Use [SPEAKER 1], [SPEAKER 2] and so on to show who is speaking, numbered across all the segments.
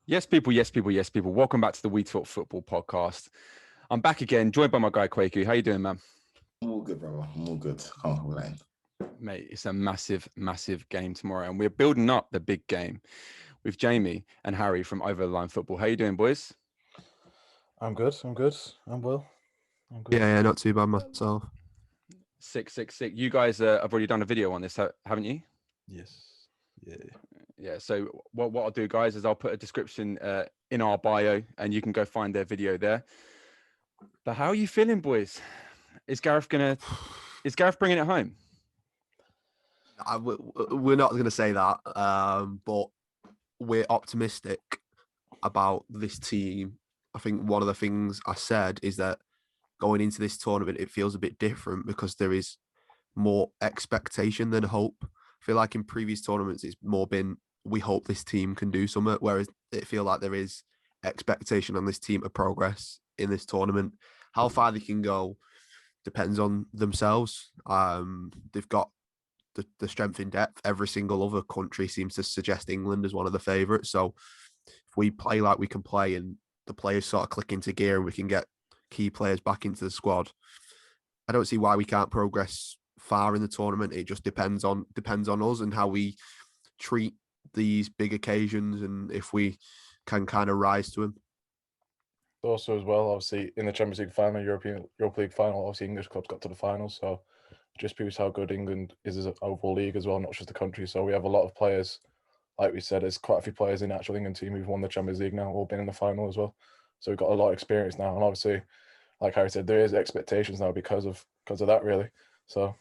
[SPEAKER 1] Yes, people. Yes, people. Yes, people. Welcome back to the WTF Football podcast. I'm back again, joined by my guy Kwaku. How you doing, man?
[SPEAKER 2] I'm all good, brother. I'm all good. Can't complain.
[SPEAKER 1] Mate, it's a massive, massive game tomorrow, and we're building up the big game with Jamie and Harry from Over the Line Football. How you doing, boys?
[SPEAKER 3] I'm good. I'm well. I'm good.
[SPEAKER 4] Yeah, not too bad myself.
[SPEAKER 1] Sick, sick, sick. You guys have already done a video on this, haven't you?
[SPEAKER 3] Yes. Yeah.
[SPEAKER 1] Yeah. So what I'll do, guys, is I'll put a description in our bio, and you can go find their video there. But how are you feeling, boys? Is Gareth bringing it home?
[SPEAKER 4] We're not going to say that, but we're optimistic about this team. I think one of the things I said is that going into this tournament, it feels a bit different because there is more expectation than hope. I feel like in previous tournaments, it's more been, we hope this team can do something, whereas it feels like there is expectation on this team to progress in this tournament. How far they can go depends on themselves. They've got the strength in depth. Every single other country seems to suggest England as one of the favourites. So if we play like we can play and the players sort of click into gear and we can get key players back into the squad, I don't see why we can't progress far in the tournament. It just depends on us and how we treat these big occasions and if we can kind of rise to them.
[SPEAKER 3] Also, as well, obviously in the Champions League final, Europa League final, obviously English clubs got to the final, so just proves how good England is as an overall league as well, not just the country. So we have a lot of players, like we said, there's quite a few players in the actual England team who've won the Champions League now, all been in the final as well. So we've got a lot of experience now, and obviously, like Harry said, there is expectations now because of that, really. So.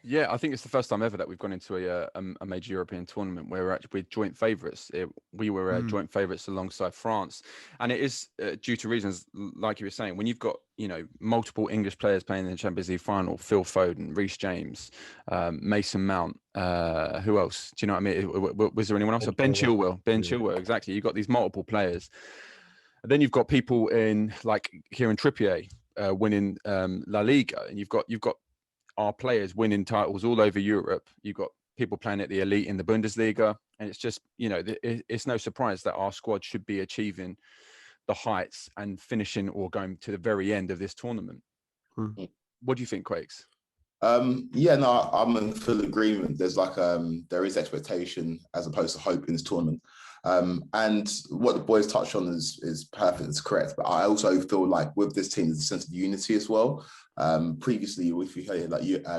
[SPEAKER 1] Yeah, I think it's the first time ever that we've gone into a major European tournament where we're joint favourites. We were joint favourites alongside France, and it is due to reasons like you were saying. When you've got multiple English players playing in the Champions League final, Phil Foden, Reece James, Mason Mount, who else? Do you know what I mean? Was there anyone else? Ben Chilwell. Ben Chilwell, exactly. You've got these multiple players, and then you've got people in like Kieran Trippier winning La Liga, and you've got our players winning titles all over Europe. You've got people playing at the elite in the Bundesliga. And it's just, it's no surprise that our squad should be achieving the heights and finishing or going to the very end of this tournament. What do you think, Quakes?
[SPEAKER 2] No, I'm in full agreement. There's there is expectation as opposed to hope in this tournament. And what the boys touched on is perfect, it's correct. But I also feel like with this team, there's a sense of unity as well. Previously, if you heard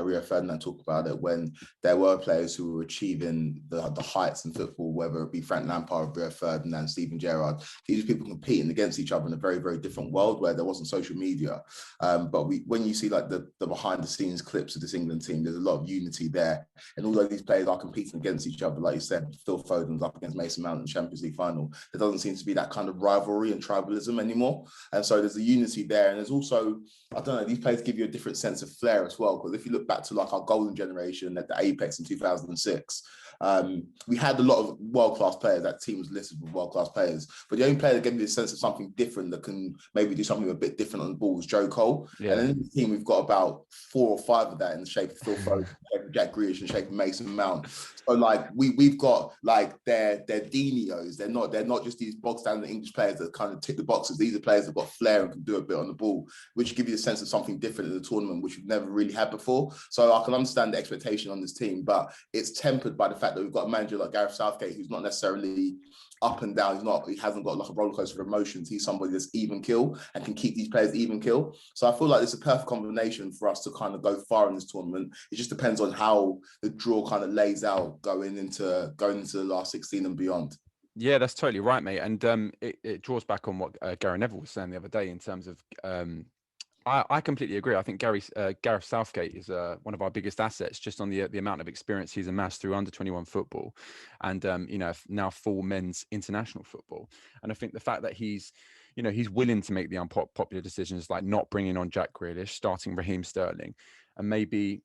[SPEAKER 2] Rio Ferdinand talk about it, when there were players who were achieving the heights in football, whether it be Frank Lampard, Rio Ferdinand, Steven Gerrard, these people competing against each other in a very, very different world where there wasn't social media. But when you see like the behind the scenes clips of this England team, there's a lot of unity there. And although these players are competing against each other, like you said, Phil Foden's up against Mason Mount in the Champions League final, there doesn't seem to be that kind of rivalry and tribalism anymore. And so there's a unity there. And there's also, I don't know, these players give you a different sense of flair as well. Because if you look back to like our golden generation at the Apex in 2006, we had a lot of world-class players. That team was listed with world-class players. But the only player that gave me the sense of something different that can maybe do something a bit different on the ball was Joe Cole. Yeah. And then in the team, we've got about 4 or 5 of that in the shape of Phil Foden, Jack Grealish, and shape of Mason Mount. So like we've got like they're Dinios. They're not just these box standard English players that kind of tick the boxes. These are players that got flair and can do a bit on the ball, which give you a sense of something different in the tournament, which we've never really had before. So I can understand the expectation on this team, but it's tempered by the fact that we've got a manager like Gareth Southgate who's not necessarily up and down. He hasn't got like a roller coaster of emotions. He's somebody that's even kill and can keep these players even kill. So I feel like it's a perfect combination for us to kind of go far in this tournament. It just depends on how the draw kind of lays out going into the last 16 and beyond.
[SPEAKER 1] Yeah, that's totally right, mate. And it draws back on what Gary Neville was saying the other day in terms of I completely agree. I think Gareth Southgate is one of our biggest assets, just on the amount of experience he's amassed through under-21 football, and now full men's international football. And I think the fact that he's willing to make the unpopular decisions, like not bringing on Jack Grealish, starting Raheem Sterling, and maybe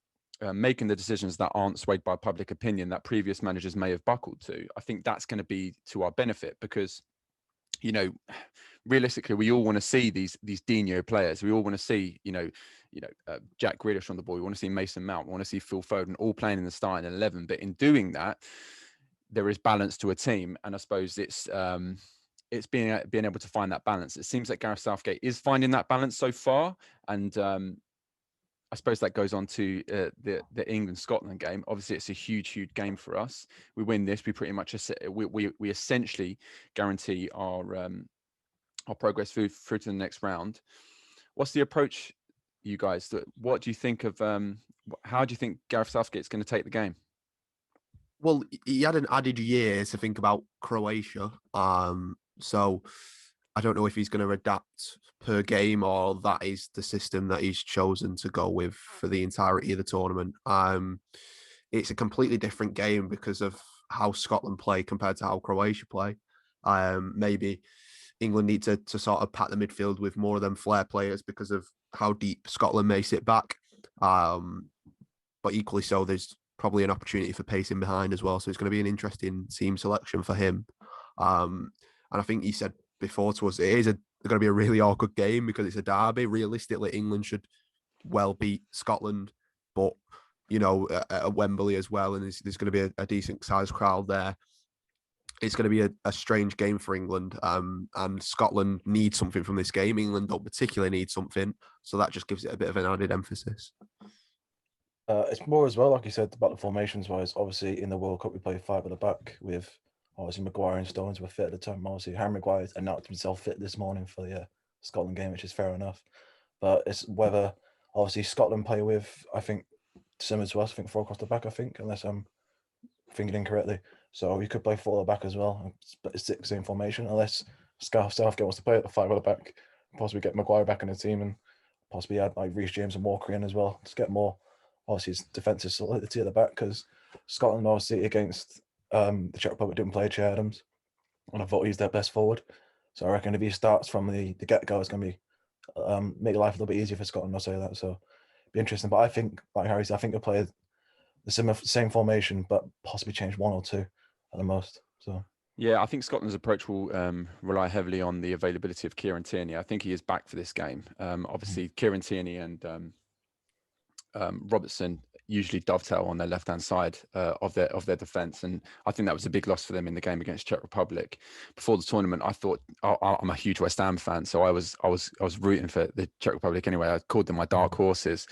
[SPEAKER 1] making the decisions that aren't swayed by public opinion that previous managers may have buckled to. I think that's going to be to our benefit because, realistically, we all want to see these Dino players. We all want to see, Jack Grealish on the ball. We want to see Mason Mount. We want to see Phil Foden all playing in the starting 11. But in doing that, there is balance to a team, and I suppose it's being able to find that balance. It seems like Gareth Southgate is finding that balance so far, and I suppose that goes on to the England-Scotland game. Obviously, it's a huge game for us. We win this, we pretty much we essentially guarantee our progress through to the next round. What's the approach, you guys? What do you think of? How do you think Gareth Southgate's going to take the game?
[SPEAKER 4] Well, he had an added year to think about Croatia. So I don't know if he's going to adapt per game or that is the system that he's chosen to go with for the entirety of the tournament. It's a completely different game because of how Scotland play compared to how Croatia play. Maybe England need to sort of pack the midfield with more of them flair players because of how deep Scotland may sit back. But equally so, there's probably an opportunity for pacing behind as well. So it's going to be an interesting team selection for him. And I think he said before to us, it is going to be a really awkward game because it's a derby. Realistically, England should well beat Scotland, but at Wembley as well, and there's going to be a decent sized crowd there. It's going to be a strange game for England, and Scotland need something from this game. England don't particularly need something, so that just gives it a bit of an added emphasis.
[SPEAKER 3] It's more as well, like you said, about the formations wise. Obviously, in the World Cup, we play 5 at the back with obviously Maguire and Stones were fit at the time. Obviously, Harry Maguire announced himself fit this morning for the Scotland game, which is fair enough. But it's whether obviously Scotland play with, I think, similar to us, I think 4 across the back, I think, unless I'm thinking incorrectly. So you could play 4 at the back as well, but it's the same formation, unless Southgate wants to play at the 5 at the back, possibly get Maguire back in the team and possibly add like Reece James and Walker in as well to get more, obviously, his defensive solidity at the back, because Scotland, obviously, against the Czech Republic didn't play Che Adams, and I thought he's their best forward. So I reckon if he starts from the get-go, it's going to be make life a little bit easier for Scotland, I'll say that. So be interesting. But I think, like Harry said, I think they'll play the same formation, but possibly change 1 or 2 at the most. So
[SPEAKER 1] yeah, I think Scotland's approach will rely heavily on the availability of Kieran Tierney. I think he is back for this game. Obviously, Kieran Tierney and Robertson usually dovetail on their left-hand side of their defence, and I think that was a big loss for them in the game against Czech Republic. Before the tournament, I thought I'm a huge West Ham fan, so I was rooting for the Czech Republic anyway. I called them my dark horses.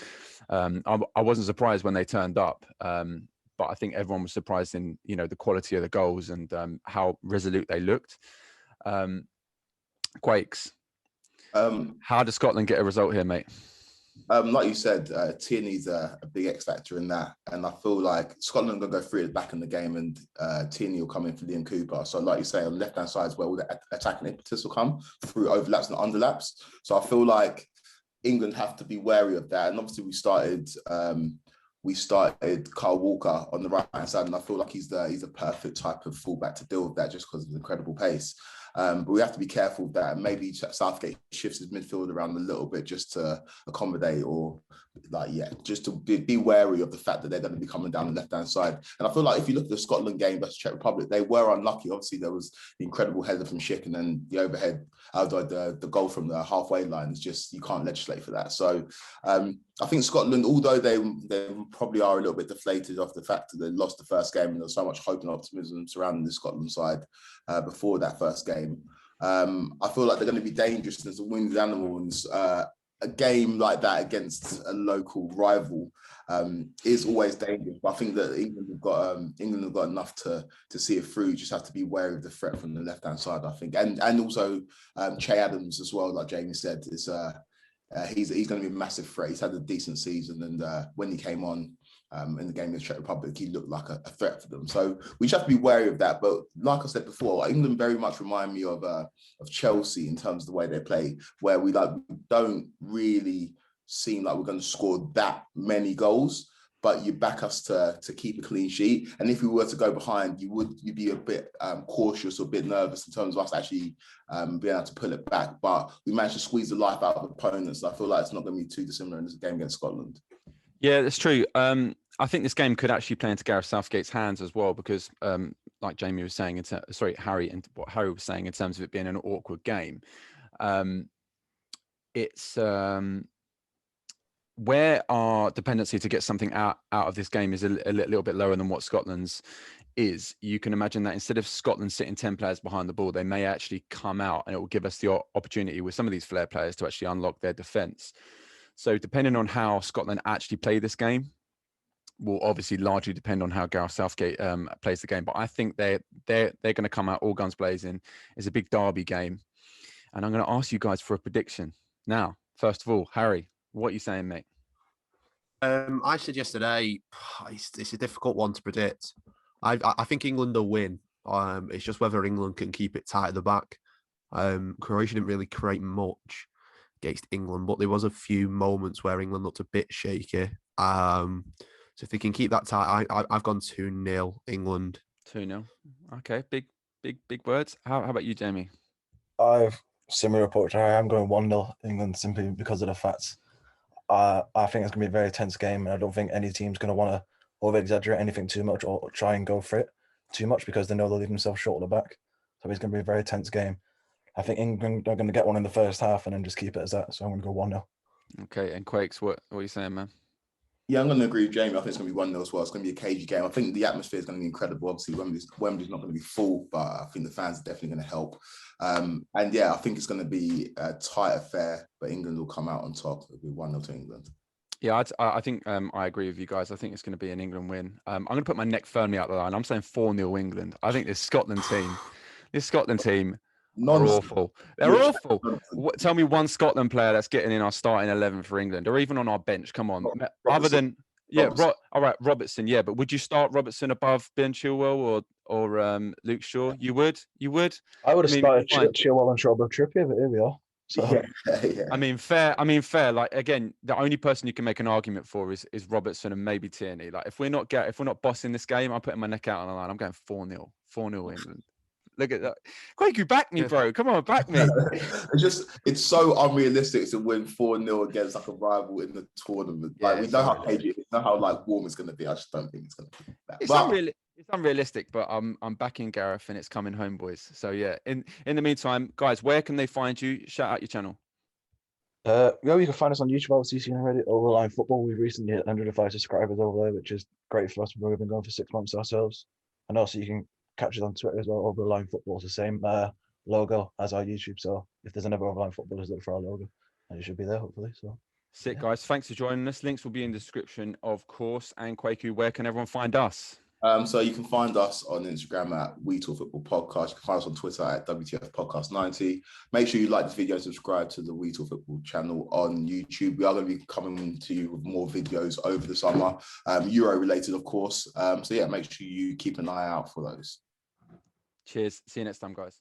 [SPEAKER 1] I wasn't surprised when they turned up, but I think everyone was surprised in the quality of the goals and how resolute they looked. Quakes, how does Scotland get a result here, mate?
[SPEAKER 2] Like you said, Tierney's a big X factor in that, and I feel like Scotland are going to go through it back in the game, and Tierney will come in for Liam Cooper. So, like you say, on the left hand side is where all the attacking impetus will come through overlaps and underlaps. So, I feel like England have to be wary of that. And obviously, we started Kyle Walker on the right hand side, and I feel like he's a perfect type of fullback to deal with that just because of the incredible pace. But we have to be careful of that. And maybe Southgate shifts his midfield around a little bit just to accommodate, or just to be wary of the fact that they're going to be coming down the left-hand side. And I feel like if you look at the Scotland game versus Czech Republic, they were unlucky. Obviously, there was the incredible header from Schick, and then the overhead, the goal from the halfway line is just, you can't legislate for that. So I think Scotland, although they probably are a little bit deflated off the fact that they lost the first game, and there's so much hope and optimism surrounding the Scotland side before that first game. I feel like they're going to be dangerous as a winged animals. A game like that against a local rival is always dangerous. But I think that England have got enough to see it through. You just have to be wary of the threat from the left hand side, I think, and also Che Adams as well. Like Jamie said, is he's going to be a massive threat. He's had a decent season, and when he came on in the game against Czech Republic, he looked like a threat for them. So we just have to be wary of that. But like I said before, England very much remind me of Chelsea in terms of the way they play, where we don't really seem like we're going to score that many goals, but you back us to keep a clean sheet. And if we were to go behind, you'd be a bit cautious or a bit nervous in terms of us actually being able to pull it back. But we managed to squeeze the life out of opponents. I feel like it's not going to be too dissimilar in this game against Scotland.
[SPEAKER 1] Yeah, that's true. I think this game could actually play into Gareth Southgate's hands as well, because like Jamie was saying, Harry, and what Harry was saying in terms of it being an awkward game, it's where our dependency to get something out of this game is a little bit lower than what Scotland's is you can imagine that instead of Scotland sitting 10 players behind the ball, they may actually come out, and it will give us the opportunity with some of these flair players to actually unlock their defence. So depending on how Scotland actually play this game will obviously largely depend on how Gareth Southgate plays the game. But I think they're going to come out all guns blazing. It's a big derby game. And I'm going to ask you guys for a prediction. Now, first of all, Harry, what are you saying, mate?
[SPEAKER 4] I said yesterday, it's a difficult one to predict. I think England will win. It's just whether England can keep it tight at the back. Croatia didn't really create much against England, but there was a few moments where England looked a bit shaky. So if they can keep that tight, I've gone 2-0 England.
[SPEAKER 1] 2-0. Okay, big words. How about you, Jamie?
[SPEAKER 3] I've similar approach. I am going 1-0 England simply because of the fact I think it's going to be a very tense game, and I don't think any team's going to want to over-exaggerate anything too much or try and go for it too much because they know they'll leave themselves short at the back. So it's going to be a very tense game. I think England are going to get one in the first half and then just keep it as that. So I'm going to go 1-0.
[SPEAKER 1] Okay, and Quakes, what are you saying, man?
[SPEAKER 2] Yeah, I'm going to agree with Jamie. I think it's going to be 1-0 as well. It's going to be a cagey game. I think the atmosphere is going to be incredible. Obviously, Wembley's not going to be full, but I think the fans are definitely going to help. And yeah, I think it's going to be a tight affair, but England will come out on top. It'll be 1-0 to England. Yeah,
[SPEAKER 1] I think I agree with you guys. I think it's going to be an England win. I'm going to put my neck firmly out the line. I'm saying 4-0 England. I think this Scotland team are awful. They're awful. Tell me one Scotland player that's getting in our starting 11 for England, or even on our bench. Come on.
[SPEAKER 2] Robertson.
[SPEAKER 1] Other than all right, Robertson. Yeah, but would you start Robertson above Ben Chilwell or Luke Shaw? You would.
[SPEAKER 3] I would have started Chilwell and Shaw above Trippier, but here we are. So.
[SPEAKER 2] Yeah.
[SPEAKER 1] I mean, fair. Like again, the only person you can make an argument for is Robertson and maybe Tierney. Like if we're not bossing this game, I'm putting my neck out on the line. I'm going 4-0 England. Look at that. Quaku, back me, bro. Come on, back me.
[SPEAKER 2] It's so unrealistic to win 4-0 against like a rival in the tournament. Like we know how cagey it is, know how like warm it's gonna be. I just don't think it's gonna be that.
[SPEAKER 1] It's unrealistic, but I'm backing Gareth and it's coming home, boys. So yeah. In the meantime, guys, where can they find you? Shout out your channel.
[SPEAKER 3] Yeah, you can find us on YouTube, obviously, seen already. Over the Line Football. We've recently hit 105 subscribers over there, which is great for us. We've been going for 6 months ourselves. And also you can catch us on Twitter as well. Over the Line Football. It's the same logo as our YouTube. So if there's another Over the Line Football, just look for our logo, and it should be there hopefully. So
[SPEAKER 1] sick, guys. Thanks for joining us. Links will be in the description, of course. And Quaku, where can everyone find us?
[SPEAKER 2] So you can find us on Instagram at We Talk Football Podcast. You can find us on Twitter at WTF Podcast 90. Make sure you like this video and subscribe to the We Talk Football channel on YouTube. We are going to be coming to you with more videos over the summer, Euro related, of course. So yeah, make sure you keep an eye out for those.
[SPEAKER 1] Cheers. See you next time, guys.